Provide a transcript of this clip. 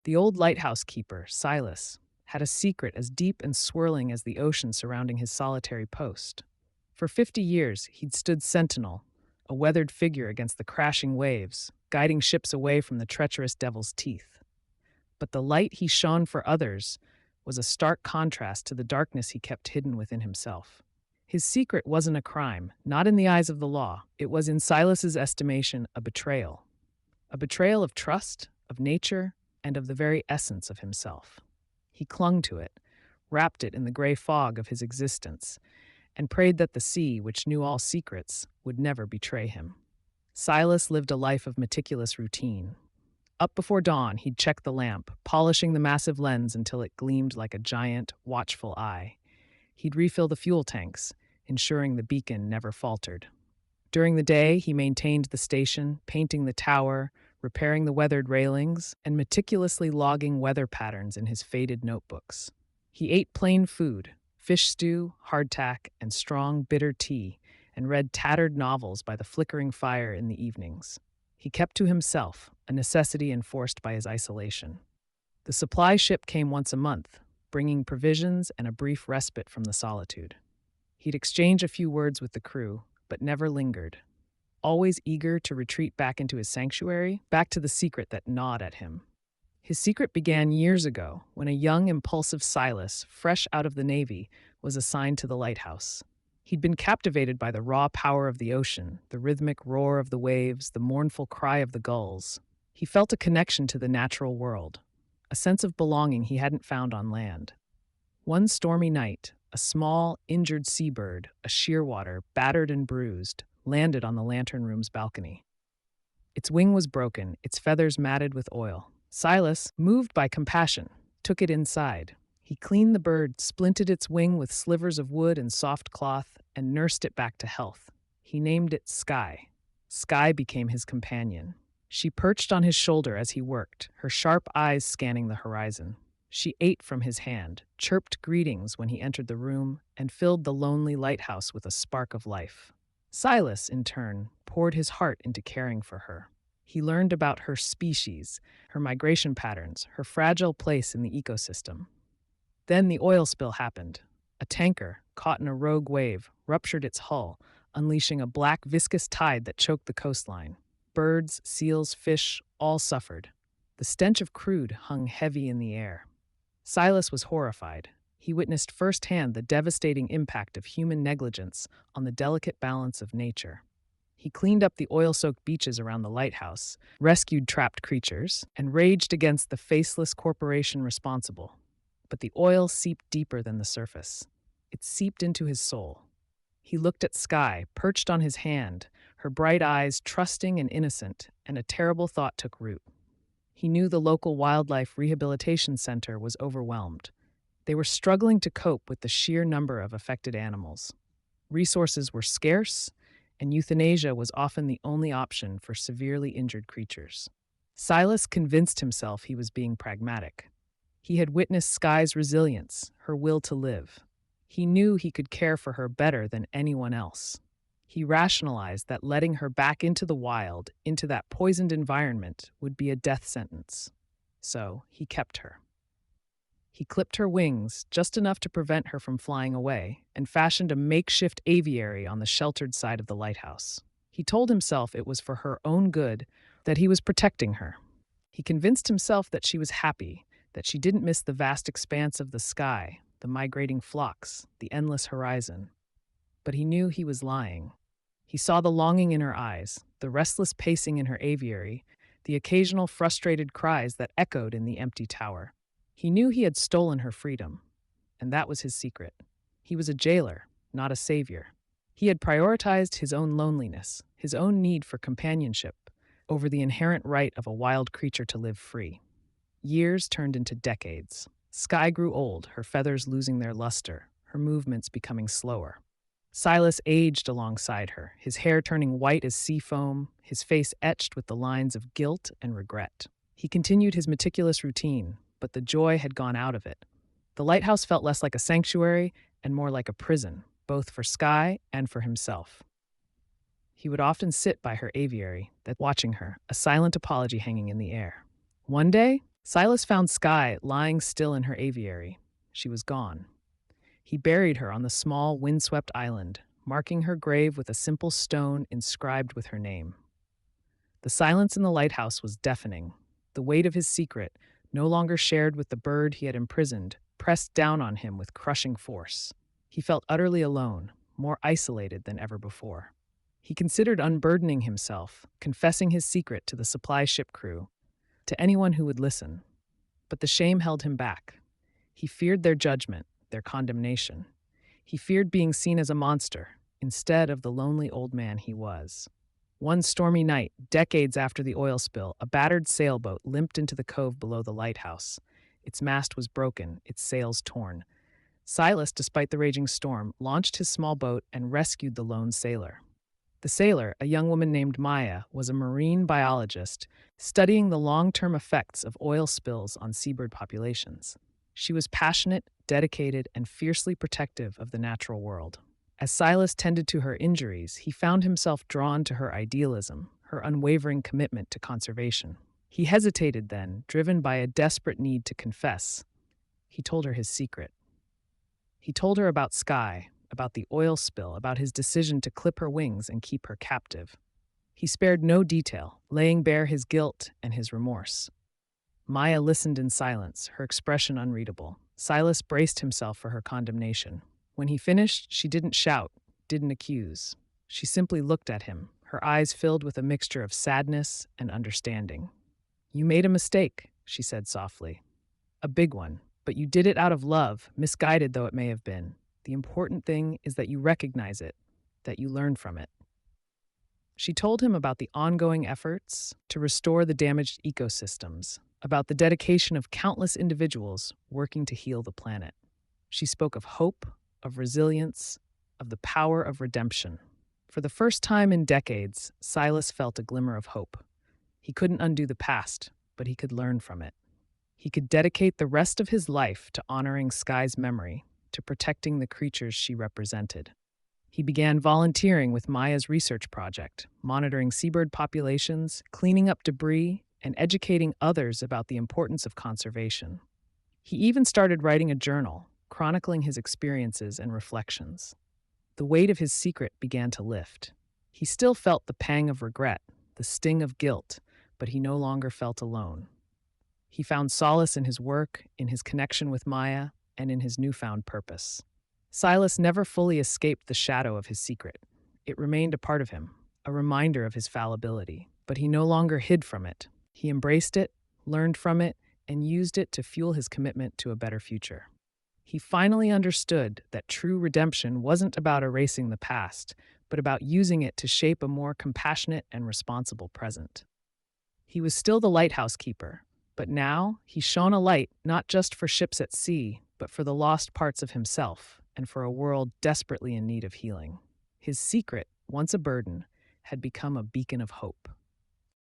The old lighthouse keeper, Silas, had a secret as deep and swirling as the ocean surrounding his solitary post. For 50 years, he'd stood sentinel, a weathered figure against the crashing waves, guiding ships away from the treacherous devil's teeth. But the light he shone for others was a stark contrast to the darkness he kept hidden within himself. His secret wasn't a crime, not in the eyes of the law. It was, in Silas's estimation, a betrayal. A betrayal of trust, of nature, and of the very essence of himself. He clung to it, wrapped it in the gray fog of his existence, and prayed that the sea, which knew all secrets, would never betray him. Silas lived a life of meticulous routine. Up before dawn, he'd check the lamp, polishing the massive lens until it gleamed like a giant, watchful eye. He'd refill the fuel tanks, ensuring the beacon never faltered. During the day, he maintained the station, painting the tower, repairing the weathered railings, and meticulously logging weather patterns in his faded notebooks. He ate plain food, fish stew, hardtack, and strong, bitter tea, and read tattered novels by the flickering fire in the evenings. He kept to himself, a necessity enforced by his isolation. The supply ship came once a month, bringing provisions and a brief respite from the solitude. He'd exchange a few words with the crew, but never lingered, always eager to retreat back into his sanctuary, back to the secret that gnawed at him. His secret began years ago when a young, impulsive Silas, fresh out of the Navy, was assigned to the lighthouse. He'd been captivated by the raw power of the ocean, the rhythmic roar of the waves, the mournful cry of the gulls. He felt a connection to the natural world, a sense of belonging he hadn't found on land. One stormy night, a small, injured seabird, a shearwater, battered and bruised, landed on the lantern room's balcony. Its wing was broken, its feathers matted with oil. Silas, moved by compassion, took it inside. He cleaned the bird, splinted its wing with slivers of wood and soft cloth, and nursed it back to health. He named it Sky. Sky became his companion. She perched on his shoulder as he worked, her sharp eyes scanning the horizon. She ate from his hand, chirped greetings when he entered the room, and filled the lonely lighthouse with a spark of life. Silas, in turn, poured his heart into caring for her. He learned about her species, her migration patterns, her fragile place in the ecosystem. Then the oil spill happened. A tanker, caught in a rogue wave, ruptured its hull, unleashing a black, viscous tide that choked the coastline. Birds, seals, fish, all suffered. The stench of crude hung heavy in the air. Silas was horrified. He witnessed firsthand the devastating impact of human negligence on the delicate balance of nature. He cleaned up the oil-soaked beaches around the lighthouse, rescued trapped creatures, and raged against the faceless corporation responsible. But the oil seeped deeper than the surface. It seeped into his soul. He looked at Sky, perched on his hand, her bright eyes trusting and innocent, and a terrible thought took root. He knew the local wildlife rehabilitation center was overwhelmed. They were struggling to cope with the sheer number of affected animals. Resources were scarce, and euthanasia was often the only option for severely injured creatures. Silas convinced himself he was being pragmatic. He had witnessed Sky's resilience, her will to live. He knew he could care for her better than anyone else. He rationalized that letting her back into the wild, into that poisoned environment, would be a death sentence. So he kept her. He clipped her wings, just enough to prevent her from flying away, and fashioned a makeshift aviary on the sheltered side of the lighthouse. He told himself it was for her own good, that he was protecting her. He convinced himself that she was happy, that she didn't miss the vast expanse of the sky, the migrating flocks, the endless horizon. But he knew he was lying. He saw the longing in her eyes, the restless pacing in her aviary, the occasional frustrated cries that echoed in the empty tower. He knew he had stolen her freedom, and that was his secret. He was a jailer, not a savior. He had prioritized his own loneliness, his own need for companionship, over the inherent right of a wild creature to live free. Years turned into decades. Sky grew old, her feathers losing their luster, her movements becoming slower. Silas aged alongside her, his hair turning white as sea foam, his face etched with the lines of guilt and regret. He continued his meticulous routine, but the joy had gone out of it. The lighthouse felt less like a sanctuary and more like a prison, both for Sky and for himself. He would often sit by her aviary, watching her, a silent apology hanging in the air. One day, Silas found Skye lying still in her aviary. She was gone. He buried her on the small, windswept island, marking her grave with a simple stone inscribed with her name. The silence in the lighthouse was deafening. The weight of his secret, no longer shared with the bird he had imprisoned, pressed down on him with crushing force. He felt utterly alone, more isolated than ever before. He considered unburdening himself, confessing his secret to the supply ship crew, to anyone who would listen. But the shame held him back. He feared their judgment, their condemnation. He feared being seen as a monster, instead of the lonely old man he was. One stormy night, decades after the oil spill, a battered sailboat limped into the cove below the lighthouse. Its mast was broken, its sails torn. Silas, despite the raging storm, launched his small boat and rescued the lone sailor. The sailor, a young woman named Maya, was a marine biologist studying the long-term effects of oil spills on seabird populations. She was passionate, dedicated, and fiercely protective of the natural world. As Silas tended to her injuries, he found himself drawn to her idealism, her unwavering commitment to conservation. He hesitated then, driven by a desperate need to confess. He told her his secret. He told her about Skye, about the oil spill, about his decision to clip her wings and keep her captive. He spared no detail, laying bare his guilt and his remorse. Maya listened in silence, her expression unreadable. Silas braced himself for her condemnation. When he finished, she didn't shout, didn't accuse. She simply looked at him, her eyes filled with a mixture of sadness and understanding. "You made a mistake," she said softly. "A big one, but you did it out of love, misguided though it may have been. The important thing is that you recognize it, that you learn from it." She told him about the ongoing efforts to restore the damaged ecosystems, about the dedication of countless individuals working to heal the planet. She spoke of hope, of resilience, of the power of redemption. For the first time in decades, Silas felt a glimmer of hope. He couldn't undo the past, but he could learn from it. He could dedicate the rest of his life to honoring Skye's memory, to protecting the creatures she represented. He began volunteering with Maya's research project, monitoring seabird populations, cleaning up debris, and educating others about the importance of conservation. He even started writing a journal, chronicling his experiences and reflections. The weight of his secret began to lift. He still felt the pang of regret, the sting of guilt, but he no longer felt alone. He found solace in his work, in his connection with Maya, and in his newfound purpose. Silas never fully escaped the shadow of his secret. It remained a part of him, a reminder of his fallibility, but he no longer hid from it. He embraced it, learned from it, and used it to fuel his commitment to a better future. He finally understood that true redemption wasn't about erasing the past, but about using it to shape a more compassionate and responsible present. He was still the lighthouse keeper, but now he shone a light not just for ships at sea, but for the lost parts of himself and for a world desperately in need of healing. His secret, once a burden, had become a beacon of hope.